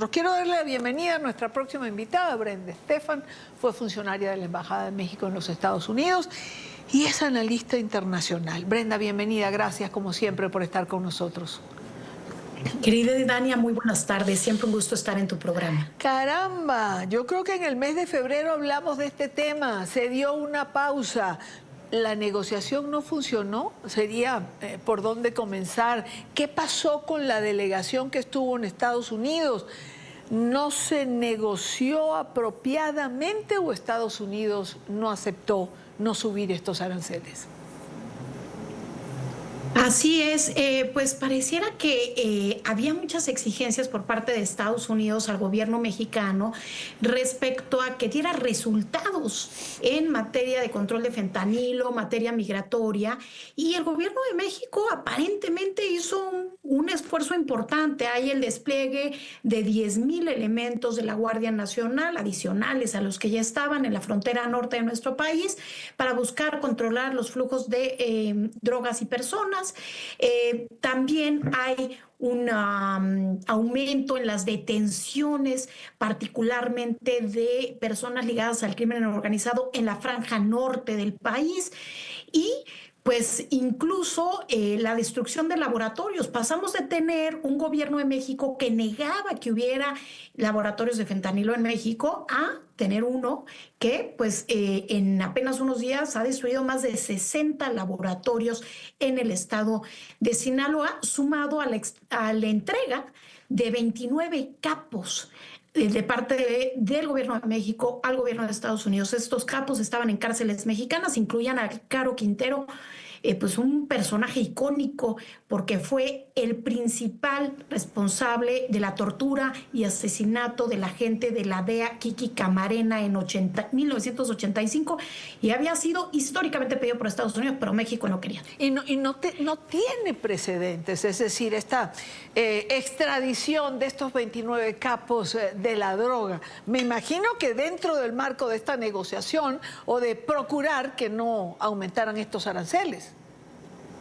Quiero darle la bienvenida a nuestra próxima invitada, Brenda Estefan. Fue funcionaria de la Embajada de México en los Estados Unidos y es analista internacional. Brenda, bienvenida. Gracias, como siempre, por estar con nosotros. Querida Dania, muy buenas tardes. Siempre un gusto estar en tu programa. Caramba, yo creo que en el mes de febrero hablamos de este tema. Se dio una pausa. La negociación no funcionó, sería por dónde comenzar. ¿Qué pasó con la delegación que estuvo en Estados Unidos? ¿No se negoció apropiadamente o Estados Unidos no aceptó no subir estos aranceles? Así es, pues pareciera que había muchas exigencias por parte de Estados Unidos al gobierno mexicano respecto a que diera resultados en materia de control de fentanilo, materia migratoria, y el gobierno de México aparentemente hizo un esfuerzo importante. Hay el despliegue de 10,000 elementos de la Guardia Nacional, adicionales a los que ya estaban en la frontera norte de nuestro país, para buscar controlar los flujos de drogas y personas. También hay un aumento en las detenciones, particularmente de personas ligadas al crimen organizado en la franja norte del país, y pues incluso la destrucción de laboratorios. Pasamos de tener un gobierno de México que negaba que hubiera laboratorios de fentanilo en México a tener uno que pues en apenas unos días ha destruido más de 60 laboratorios en el estado de Sinaloa, sumado a la entrega de 29 capos de parte del gobierno de México al gobierno de Estados Unidos. Estos capos estaban en cárceles mexicanas, incluían a Caro Quintero, pues un personaje icónico porque fue el principal responsable de la tortura y asesinato de la agente de la DEA Kiki Camarena en 1985, y había sido históricamente pedido por Estados Unidos, pero México no quería. Y no tiene precedentes, es decir, esta extradición de estos 29 capos de la droga. Me imagino que dentro del marco de esta negociación o de procurar que no aumentaran estos aranceles.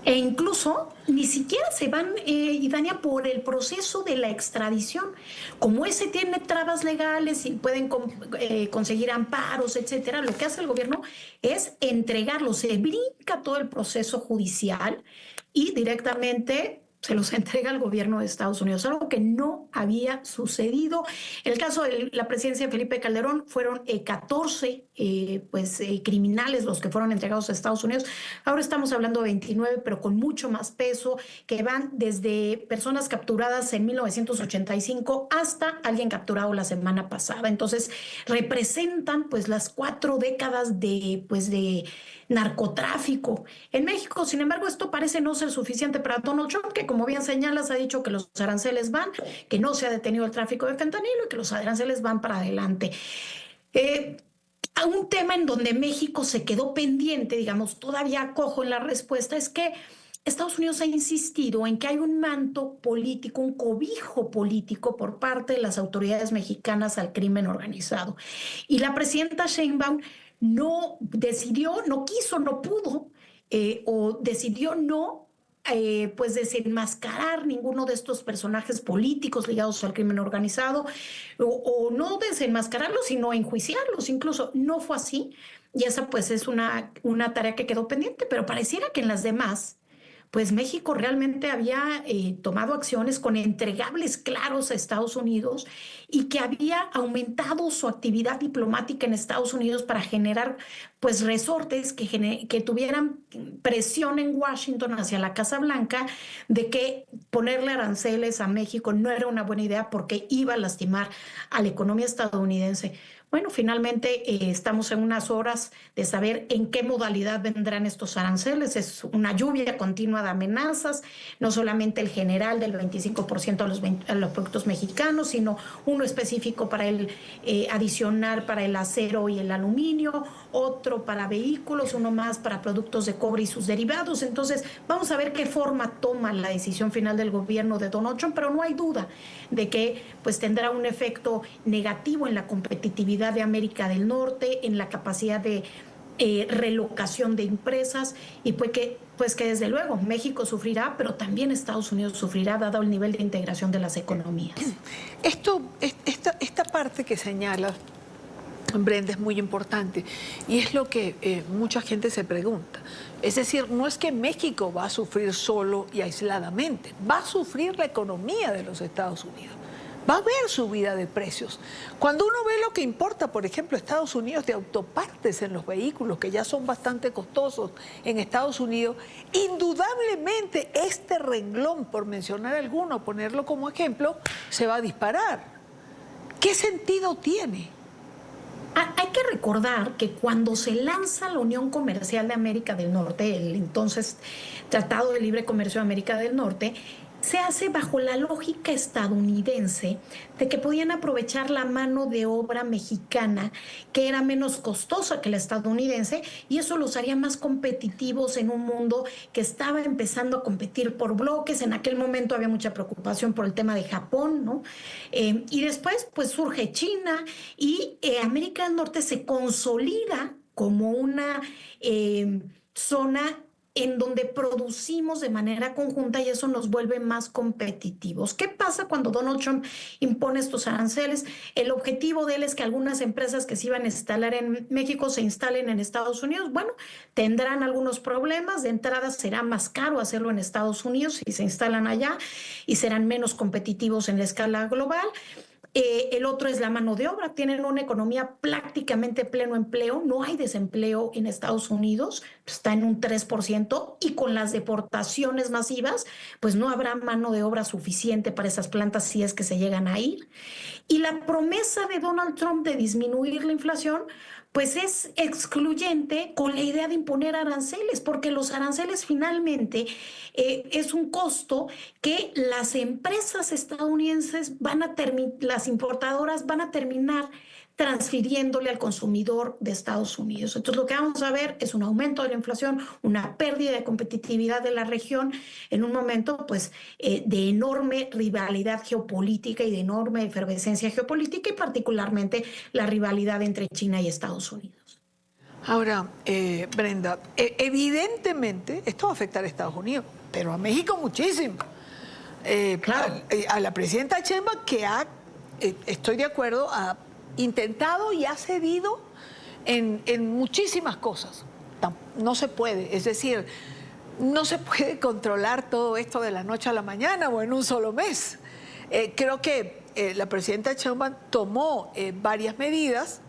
E incluso ni siquiera se van, Idania, por el proceso de la extradición. Como ese tiene trabas legales y pueden conseguir amparos, etcétera, lo que hace el gobierno es entregarlo. Se brinca todo el proceso judicial y directamente se los entrega al gobierno de Estados Unidos, algo que no había sucedido. En el caso de la presidencia de Felipe Calderón, fueron 14 criminales los que fueron entregados a Estados Unidos. Ahora estamos hablando de 29, pero con mucho más peso, que van desde personas capturadas en 1985 hasta alguien capturado la semana pasada. Entonces, representan pues las 4 décadas de narcotráfico en México. Sin embargo, esto parece no ser suficiente para Donald Trump, que como bien señalas ha dicho que los aranceles van, que no se ha detenido el tráfico de fentanilo y que los aranceles van para adelante. Un tema en donde México se quedó pendiente, digamos, todavía cojo en la respuesta, es que Estados Unidos ha insistido en que hay un manto político, un cobijo político por parte de las autoridades mexicanas al crimen organizado. Y la presidenta Sheinbaum no decidió, no quiso, no pudo, o decidió no pues desenmascarar ninguno de estos personajes políticos ligados al crimen organizado, o no desenmascararlos, sino enjuiciarlos. Incluso no fue así, y esa pues es una tarea que quedó pendiente, pero pareciera que en las demás pues México realmente había tomado acciones con entregables claros a Estados Unidos y que había aumentado su actividad diplomática en Estados Unidos para generar pues resortes que tuvieran presión en Washington hacia la Casa Blanca de que ponerle aranceles a México no era una buena idea porque iba a lastimar a la economía estadounidense. Bueno, finalmente estamos en unas horas de saber en qué modalidad vendrán estos aranceles. Es una lluvia continua de amenazas, no solamente el general del 25% a los productos mexicanos, sino uno específico para el adicional para el acero y el aluminio, otro para vehículos, uno más para productos de cobre y sus derivados. Entonces, vamos a ver qué forma toma la decisión final del gobierno de Donald Trump, pero no hay duda de que pues tendrá un efecto negativo en la competitividad de América del Norte, en la capacidad de relocación de empresas y pues que desde luego México sufrirá, pero también Estados Unidos sufrirá dado el nivel de integración de las economías. Esta parte que señala Brenda, es muy importante y es lo que mucha gente se pregunta. Es decir, no es que México va a sufrir solo y aisladamente, va a sufrir la economía de los Estados Unidos. Va a haber subida de precios. Cuando uno ve lo que importa, por ejemplo, Estados Unidos de autopartes en los vehículos, que ya son bastante costosos en Estados Unidos, indudablemente este renglón, por mencionar alguno, ponerlo como ejemplo, se va a disparar. ¿Qué sentido tiene? Hay que recordar que cuando se lanza la Unión Comercial de América del Norte, el entonces Tratado de Libre Comercio de América del Norte, se hace bajo la lógica estadounidense de que podían aprovechar la mano de obra mexicana, que era menos costosa que la estadounidense, y eso los haría más competitivos en un mundo que estaba empezando a competir por bloques. En aquel momento había mucha preocupación por el tema de Japón, ¿no? Y después, pues surge China y América del Norte se consolida como una zona en donde producimos de manera conjunta y eso nos vuelve más competitivos. ¿Qué pasa cuando Donald Trump impone estos aranceles? El objetivo de él es que algunas empresas que se iban a instalar en México se instalen en Estados Unidos. Bueno, tendrán algunos problemas. De entrada será más caro hacerlo en Estados Unidos si se instalan allá y serán menos competitivos en la escala global. El otro es la mano de obra. Tienen una economía prácticamente pleno empleo. No hay desempleo en Estados Unidos. Está en un 3%. Y con las deportaciones masivas, pues no habrá mano de obra suficiente para esas plantas si es que se llegan a ir. Y la promesa de Donald Trump de disminuir la inflación, pues es excluyente con la idea de imponer aranceles, porque los aranceles finalmente es un costo que las empresas estadounidenses las importadoras van a terminar transfiriéndole al consumidor de Estados Unidos. Entonces lo que vamos a ver es un aumento de la inflación, una pérdida de competitividad de la región en un momento pues de enorme rivalidad geopolítica y de enorme efervescencia geopolítica y particularmente la rivalidad entre China y Estados Unidos. Ahora, Brenda, evidentemente esto va a afectar a Estados Unidos, pero a México muchísimo. Claro. A la presidenta Sheinbaum que estoy de acuerdo, ha intentado y ha cedido en muchísimas cosas. No se puede, es decir, no se puede controlar todo esto de la noche a la mañana o en un solo mes. Creo que la presidenta Sheinbaum tomó varias medidas.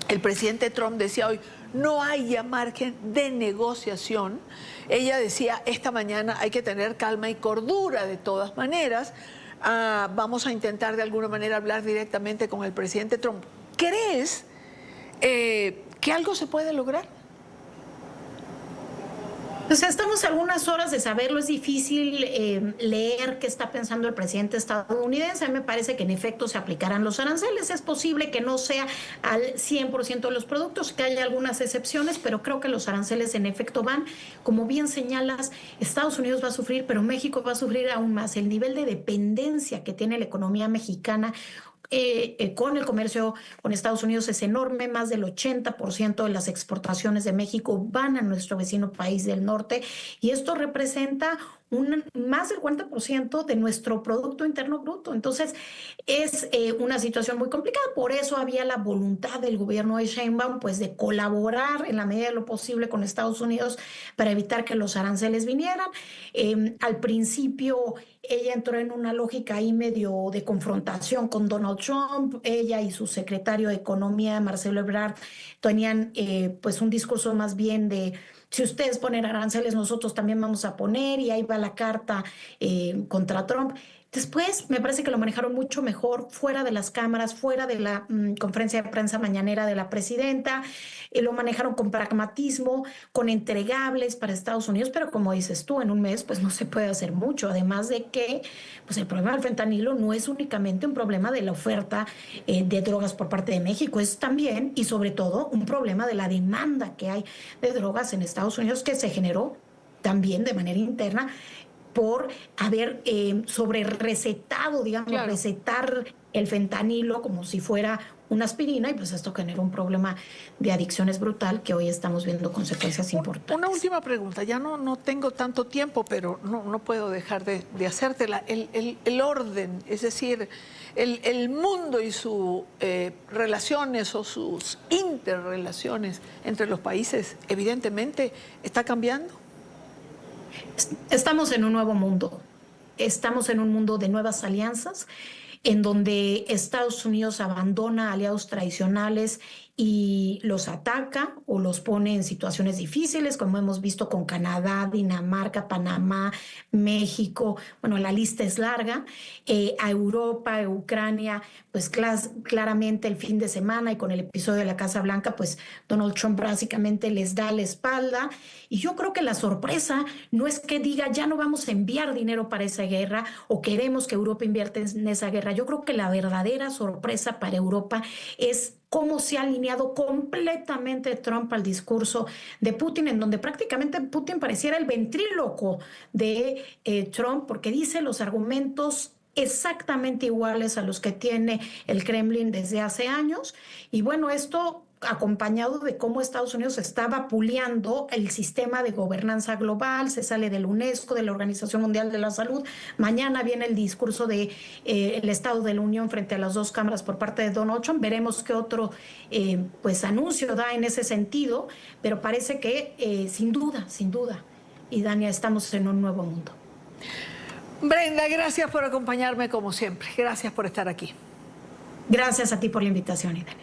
El presidente Trump decía hoy, no hay ya margen de negociación. Ella decía, esta mañana hay que tener calma y cordura de todas maneras. Vamos a intentar de alguna manera hablar directamente con el presidente Trump. ¿Crees que algo se puede lograr? O sea, estamos a algunas horas de saberlo. Es difícil leer qué está pensando el presidente estadounidense. A mí me parece que en efecto se aplicarán los aranceles. Es posible que no sea al 100% de los productos, que haya algunas excepciones, pero creo que los aranceles en efecto van. Como bien señalas, Estados Unidos va a sufrir, pero México va a sufrir aún más. El nivel de dependencia que tiene la economía mexicana con el comercio con Estados Unidos es enorme. Más del 80% de las exportaciones de México van a nuestro vecino país del norte y esto representa más del 40% de nuestro Producto Interno Bruto. Entonces es una situación muy complicada. Por eso había la voluntad del gobierno de Sheinbaum pues de colaborar en la medida de lo posible con Estados Unidos para evitar que los aranceles vinieran. Al principio ella entró en una lógica ahí medio de confrontación con Donald Trump. Ella y su secretario de Economía, Marcelo Ebrard, tenían pues un discurso más bien de si ustedes ponen aranceles, nosotros también vamos a poner, y ahí va la carta contra Trump. Después me parece que lo manejaron mucho mejor fuera de las cámaras, fuera de la conferencia de prensa mañanera de la presidenta. Lo manejaron con pragmatismo, con entregables para Estados Unidos, pero como dices tú, en un mes pues no se puede hacer mucho. Además de que pues el problema del fentanilo no es únicamente un problema de la oferta de drogas por parte de México, es también y sobre todo un problema de la demanda que hay de drogas en Estados Unidos que se generó también de manera interna por haber sobre recetado, digamos, claro, recetar el fentanilo como si fuera una aspirina y pues esto genera un problema de adicciones brutal que hoy estamos viendo consecuencias importantes. Una última pregunta, ya no tengo tanto tiempo, pero no puedo dejar de hacértela. El orden, es decir, el mundo y sus relaciones o sus interrelaciones entre los países, evidentemente, ¿está cambiando? Estamos en un nuevo mundo. Estamos en un mundo de nuevas alianzas, en donde Estados Unidos abandona aliados tradicionales y los ataca o los pone en situaciones difíciles, como hemos visto con Canadá, Dinamarca, Panamá, México. Bueno, la lista es larga. A Europa, a Ucrania, pues claramente el fin de semana y con el episodio de la Casa Blanca, pues Donald Trump básicamente les da la espalda. Y yo creo que la sorpresa no es que diga ya no vamos a enviar dinero para esa guerra o queremos que Europa invierta en esa guerra. Yo creo que la verdadera sorpresa para Europa es cómo se ha alineado completamente Trump al discurso de Putin, en donde prácticamente Putin pareciera el ventríloco de Trump, porque dice los argumentos exactamente iguales a los que tiene el Kremlin desde hace años. Y bueno, esto acompañado de cómo Estados Unidos está vapuleando el sistema de gobernanza global, se sale del UNESCO, de la Organización Mundial de la Salud. Mañana viene el discurso de el Estado de la Unión frente a las dos cámaras por parte de Donald Trump. Veremos qué otro pues anuncio da en ese sentido, pero parece que sin duda, y Dania, estamos en un nuevo mundo. Brenda, gracias por acompañarme como siempre. Gracias por estar aquí. Gracias a ti por la invitación, Idania.